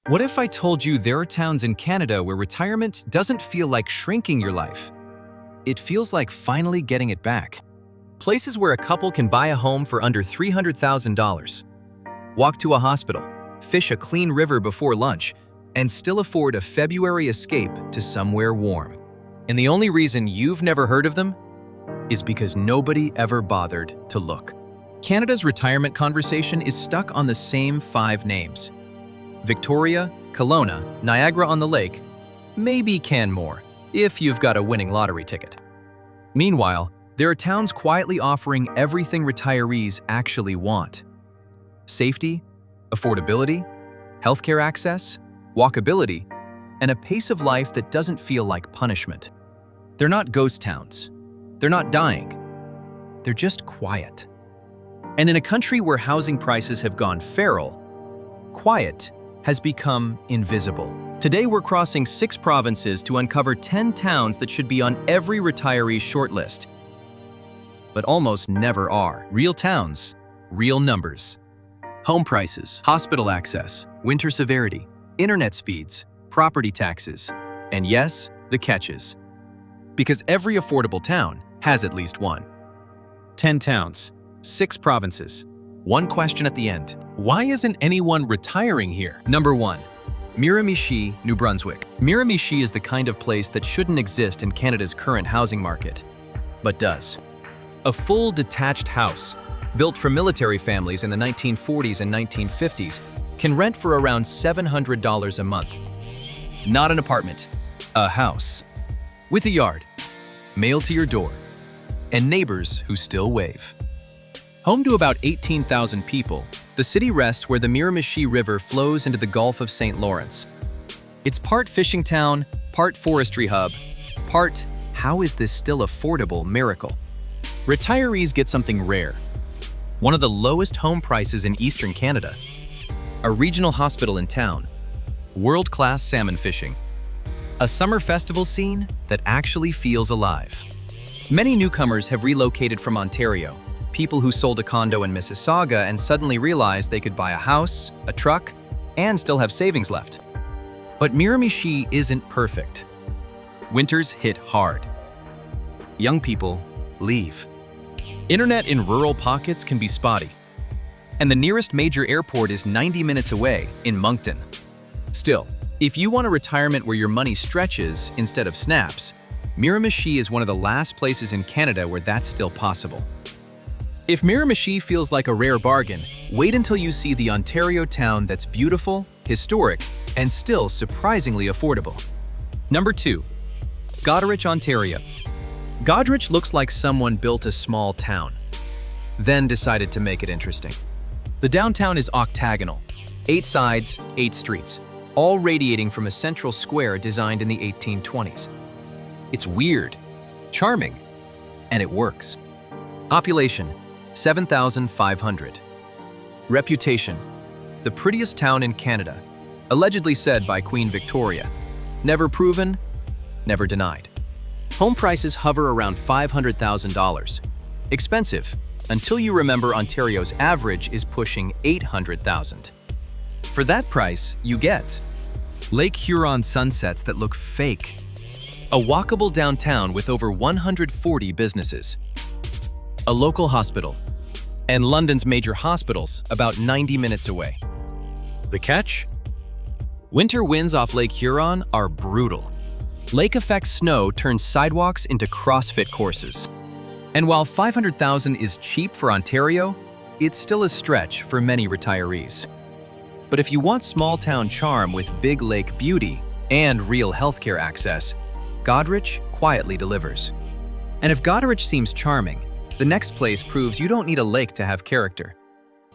What if I told you there are towns in Canada where retirement doesn't feel like shrinking your life? It feels like finally getting it back. Places where a couple can buy a home for under $300,000, walk to a hospital, fish a clean river before lunch, and still afford a February escape to somewhere warm. And the only reason you've never heard of them is because nobody ever bothered to look. Canada's retirement conversation is stuck on the same 5 names: Victoria, Kelowna, Niagara-on-the-Lake, maybe Canmore, if you've got a winning lottery ticket. Meanwhile, there are towns quietly offering everything retirees actually want: safety, affordability, healthcare access, walkability, and a pace of life that doesn't feel like punishment. They're not ghost towns. They're not dying. They're just quiet. And in a country where housing prices have gone feral, quiet has become invisible. Today we're crossing 6 provinces to uncover 10 towns that should be on every retiree's shortlist, but almost never are. Real towns, real numbers. Home prices, hospital access, winter severity, internet speeds, property taxes, and yes, the catches. Because every affordable town has at least one. 10 towns, 6 provinces. One question at the end: why isn't anyone retiring here? Number 1. Miramichi, New Brunswick. Miramichi is the kind of place that shouldn't exist in Canada's current housing market, but does. A full detached house, built for military families in the 1940s and 1950s, can rent for around $700 a month. Not an apartment, a house. With a yard, mail to your door, and neighbors who still wave. Home to about 18,000 people, the city rests where the Miramichi River flows into the Gulf of St. Lawrence. It's part fishing town, part forestry hub, part "how is this still affordable" miracle. Retirees get something rare: one of the lowest home prices in Eastern Canada, a regional hospital in town, world-class salmon fishing, a summer festival scene that actually feels alive. Many newcomers have relocated from Ontario, people who sold a condo in Mississauga and suddenly realized they could buy a house, a truck, and still have savings left. But Miramichi isn't perfect. Winters hit hard. Young people leave. Internet in rural pockets can be spotty. And the nearest major airport is 90 minutes away in Moncton. Still, if you want a retirement where your money stretches instead of snaps, Miramichi is one of the last places in Canada where that's still possible. If Miramichi feels like a rare bargain, wait until you see the Ontario town that's beautiful, historic, and still surprisingly affordable. Number 2. Goderich, Ontario. Goderich looks like someone built a small town, then decided to make it interesting. The downtown is octagonal, 8 sides, 8 streets, all radiating from a central square designed in the 1820s. It's weird, charming, and it works. Population: 7,500. Reputation: the prettiest town in Canada, allegedly said by Queen Victoria. Never proven, never denied. Home prices hover around $500,000. Expensive, until you remember Ontario's average is pushing $800,000. For that price, you get Lake Huron sunsets that look fake, a walkable downtown with over 140 businesses, a local hospital, and London's major hospitals about 90 minutes away. The catch? Winter winds off Lake Huron are brutal. Lake-effect snow turns sidewalks into CrossFit courses. And while $500,000 is cheap for Ontario, it's still a stretch for many retirees. But if you want small-town charm with big lake beauty and real healthcare access, Goderich quietly delivers. And if Goderich seems charming, the next place proves you don't need a lake to have character.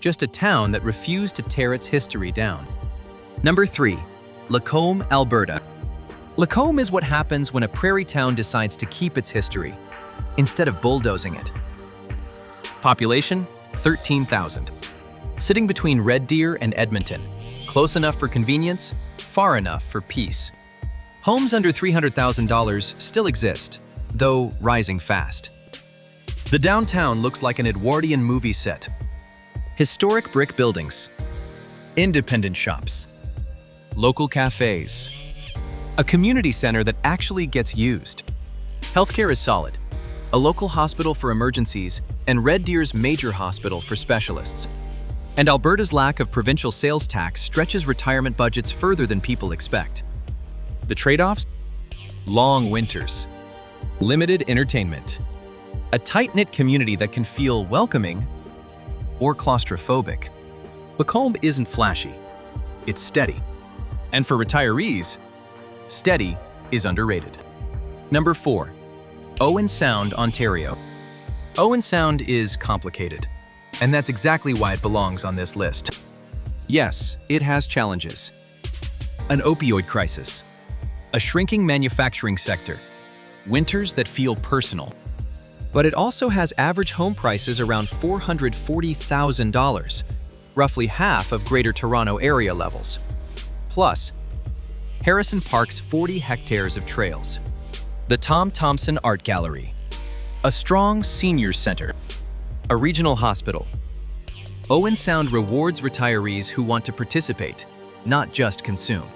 Just a town that refused to tear its history down. Number 3. Lacombe, Alberta. Lacombe is what happens when a prairie town decides to keep its history, instead of bulldozing it. Population: 13,000. Sitting between Red Deer and Edmonton, close enough for convenience, far enough for peace. Homes under $300,000 still exist, though rising fast. The downtown looks like an Edwardian movie set. Historic brick buildings, independent shops, Local cafes. A community center that actually gets used. Healthcare is solid. A local hospital for emergencies and Red Deer's major hospital for specialists. And Alberta's lack of provincial sales tax stretches retirement budgets further than people expect. The trade-offs? Long winters. Limited entertainment. A tight-knit community that can feel welcoming or claustrophobic. Lacombe isn't flashy. It's steady. And for retirees, steady is underrated. Number 4. Owen Sound, Ontario. Owen Sound is complicated, and that's exactly why it belongs on this list. Yes, it has challenges. An opioid crisis, a shrinking manufacturing sector, winters that feel personal. But it also has average home prices around $440,000, roughly half of Greater Toronto area levels. Plus, Harrison Park's 40 hectares of trails. The Tom Thompson Art Gallery. A strong seniors center. A regional hospital. Owen Sound rewards retirees who want to participate, not just consume.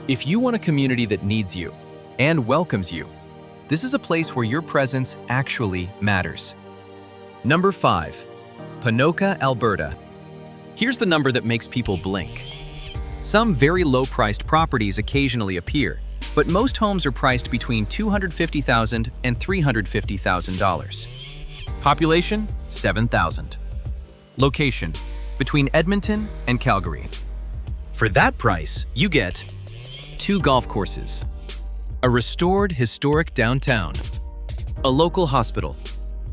If you want a community that needs you and welcomes you, this is a place where your presence actually matters. Number 5. Ponoka, Alberta. Here's the number that makes people blink. Some very low-priced properties occasionally appear, but most homes are priced between $250,000 and $350,000. Population, 7,000. Location, between Edmonton and Calgary. For that price, you get 2 golf courses, a restored historic downtown, a local hospital,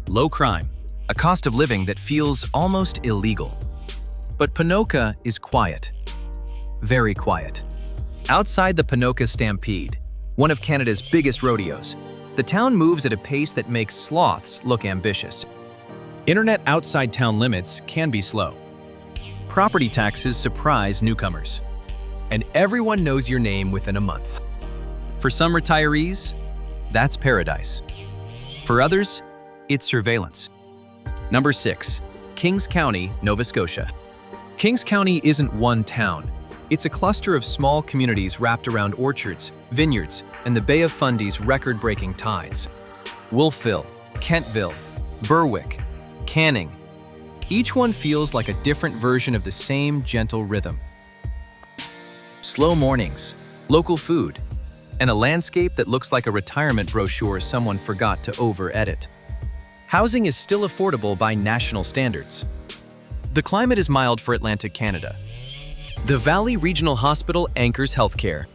low crime, a cost of living that feels almost illegal. But Ponoka is quiet, very quiet. Outside the Ponoka Stampede, one of Canada's biggest rodeos, the town moves at a pace that makes sloths look ambitious. Internet outside town limits can be slow. Property taxes surprise newcomers. And everyone knows your name within a month. For some retirees, that's paradise. For others, it's surveillance. Number 6. Kings County, Nova Scotia. Kings County isn't one town. It's a cluster of small communities wrapped around orchards, vineyards, and the Bay of Fundy's record-breaking tides. Wolfville, Kentville, Berwick, Canning. Each one feels like a different version of the same gentle rhythm. Slow mornings, local food, and a landscape that looks like a retirement brochure someone forgot to over-edit. Housing is still affordable by national standards. The climate is mild for Atlantic Canada. The Valley Regional Hospital anchors healthcare.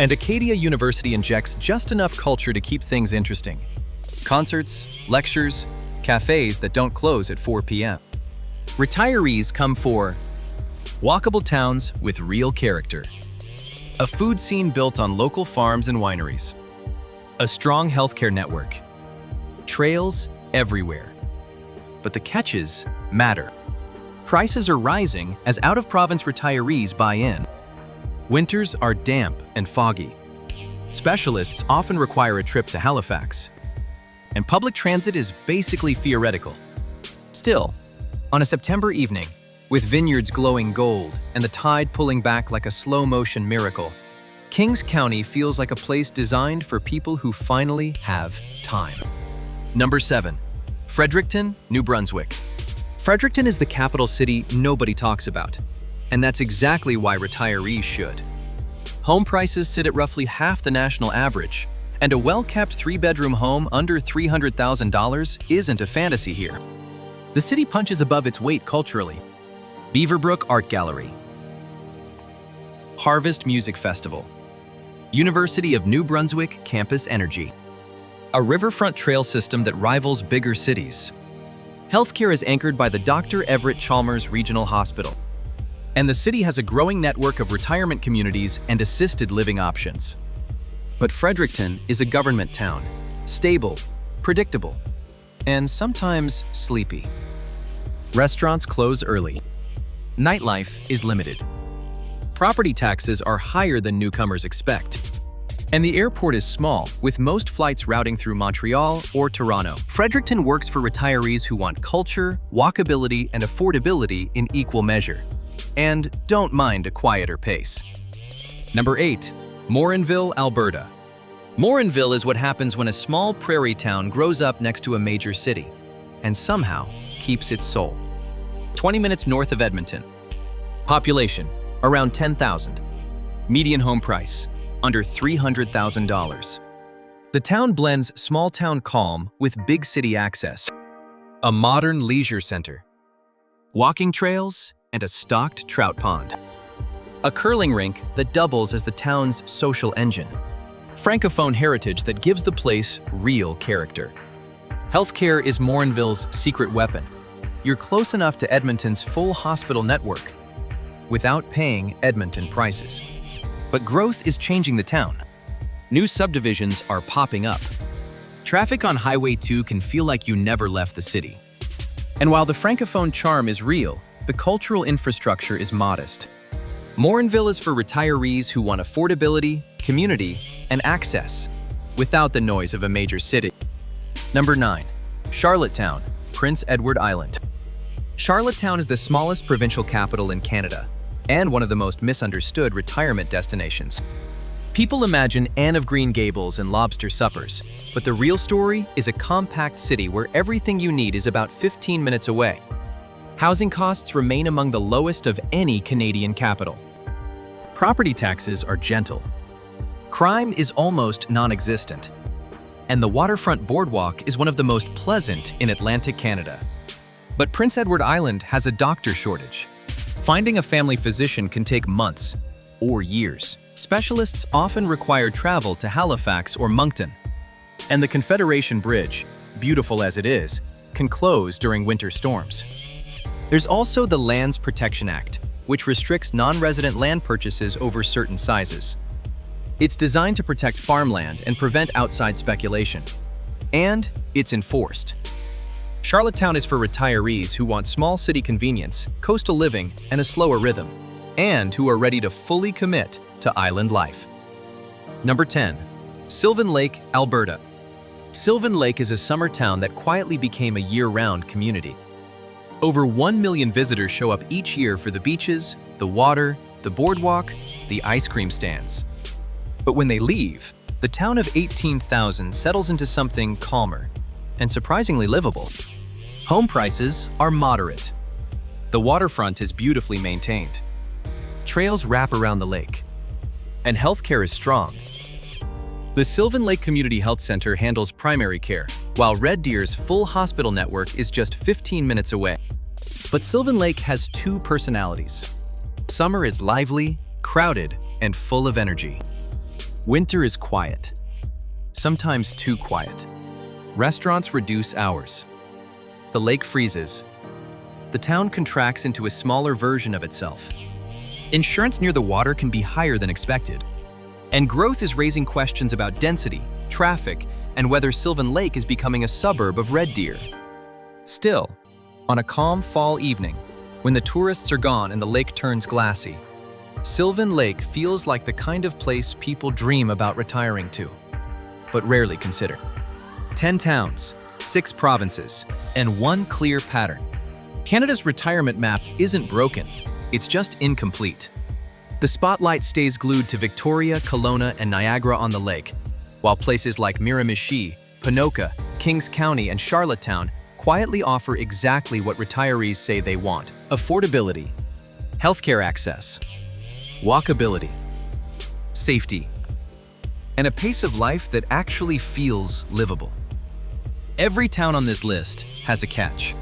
And Acadia University injects just enough culture to keep things interesting. Concerts, lectures, cafes that don't close at 4 p.m. Retirees come for walkable towns with real character. A food scene built on local farms and wineries. A strong healthcare network. Trails everywhere. But the catches matter. Prices are rising as out-of-province retirees buy in. Winters are damp and foggy. Specialists often require a trip to Halifax. And public transit is basically theoretical. Still, on a September evening, with vineyards glowing gold and the tide pulling back like a slow-motion miracle, Kings County feels like a place designed for people who finally have time. Number 7. Fredericton, New Brunswick. Fredericton is the capital city nobody talks about, and that's exactly why retirees should. Home prices sit at roughly half the national average, and a well-kept 3-bedroom home under $300,000 isn't a fantasy here. The city punches above its weight culturally. Beaverbrook Art Gallery. Harvest Music Festival. University of New Brunswick Campus Energy. A riverfront trail system that rivals bigger cities. Healthcare is anchored by the Dr. Everett Chalmers Regional Hospital. And the city has a growing network of retirement communities and assisted living options. But Fredericton is a government town, stable, predictable, and sometimes sleepy. Restaurants close early. Nightlife is limited. Property taxes are higher than newcomers expect. And the airport is small, with most flights routing through Montreal or Toronto. Fredericton works for retirees who want culture, walkability, and affordability in equal measure, and don't mind a quieter pace. Number 8. Morinville, Alberta. Morinville is what happens when a small prairie town grows up next to a major city and somehow keeps its soul. 20 minutes north of Edmonton. Population, around 10,000. Median home price, under $300,000. The town blends small-town calm with big city access. A modern leisure center, walking trails, and a stocked trout pond. A curling rink that doubles as the town's social engine. Francophone heritage that gives the place real character. Healthcare is Morinville's secret weapon. You're close enough to Edmonton's full hospital network without paying Edmonton prices. But growth is changing the town. New subdivisions are popping up. Traffic on Highway 2 can feel like you never left the city. And while the Francophone charm is real, the cultural infrastructure is modest. Morinville is for retirees who want affordability, community, and access, without the noise of a major city. Number 9. Charlottetown, Prince Edward Island. Charlottetown is the smallest provincial capital in Canada, and one of the most misunderstood retirement destinations. People imagine Anne of Green Gables and lobster suppers, but the real story is a compact city where everything you need is about 15 minutes away. Housing costs remain among the lowest of any Canadian capital. Property taxes are gentle. Crime is almost non-existent. And the waterfront boardwalk is one of the most pleasant in Atlantic Canada. But Prince Edward Island has a doctor shortage. Finding a family physician can take months or years. Specialists often require travel to Halifax or Moncton. And the Confederation Bridge, beautiful as it is, can close during winter storms. There's also the Lands Protection Act, which restricts non-resident land purchases over certain sizes. It's designed to protect farmland and prevent outside speculation. And it's enforced. Charlottetown is for retirees who want small city convenience, coastal living, and a slower rhythm, and who are ready to fully commit to island life. Number 10. Sylvan Lake, Alberta. Sylvan Lake is a summer town that quietly became a year-round community. Over 1 million visitors show up each year for the beaches, the water, the boardwalk, the ice cream stands. But when they leave, the town of 18,000 settles into something calmer and surprisingly livable. Home prices are moderate. The waterfront is beautifully maintained. Trails wrap around the lake. And healthcare is strong. The Sylvan Lake Community Health Center handles primary care, while Red Deer's full hospital network is just 15 minutes away. But Sylvan Lake has two personalities. Summer is lively, crowded, and full of energy. Winter is quiet, sometimes too quiet. Restaurants reduce hours. The lake freezes. The town contracts into a smaller version of itself. Insurance near the water can be higher than expected. And growth is raising questions about density, traffic, and whether Sylvan Lake is becoming a suburb of Red Deer. Still, on a calm fall evening, when the tourists are gone and the lake turns glassy, Sylvan Lake feels like the kind of place people dream about retiring to, but rarely consider. 10 towns, 6 provinces, and one clear pattern. Canada's retirement map isn't broken, it's just incomplete. The spotlight stays glued to Victoria, Kelowna, and Niagara-on-the-Lake, while places like Miramichi, Ponoka, Kings County, and Charlottetown quietly offer exactly what retirees say they want: affordability, healthcare access, walkability, safety, and a pace of life that actually feels livable. Every town on this list has a catch.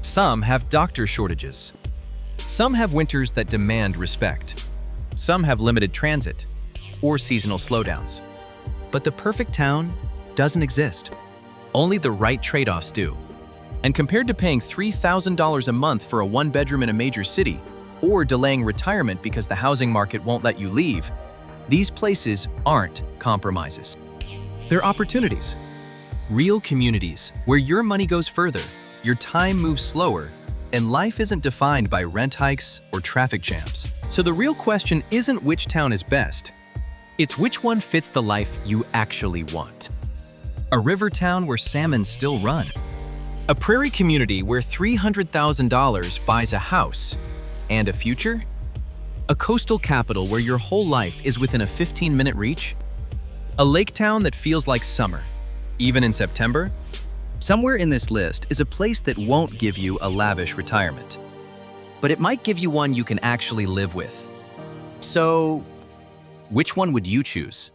Some have doctor shortages. Some have winters that demand respect. Some have limited transit or seasonal slowdowns. But the perfect town doesn't exist. Only the right trade-offs do. And compared to paying $3,000 a month for a one-bedroom in a major city, or delaying retirement because the housing market won't let you leave, these places aren't compromises. They're opportunities. Real communities where your money goes further, your time moves slower, and life isn't defined by rent hikes or traffic jams. So the real question isn't which town is best. It's which one fits the life you actually want. A river town where salmon still run. A prairie community where $300,000 buys a house and a future? A coastal capital where your whole life is within a 15-minute reach? A lake town that feels like summer, even in September? Somewhere in this list is a place that won't give you a lavish retirement, but it might give you one you can actually live with. So, which one would you choose?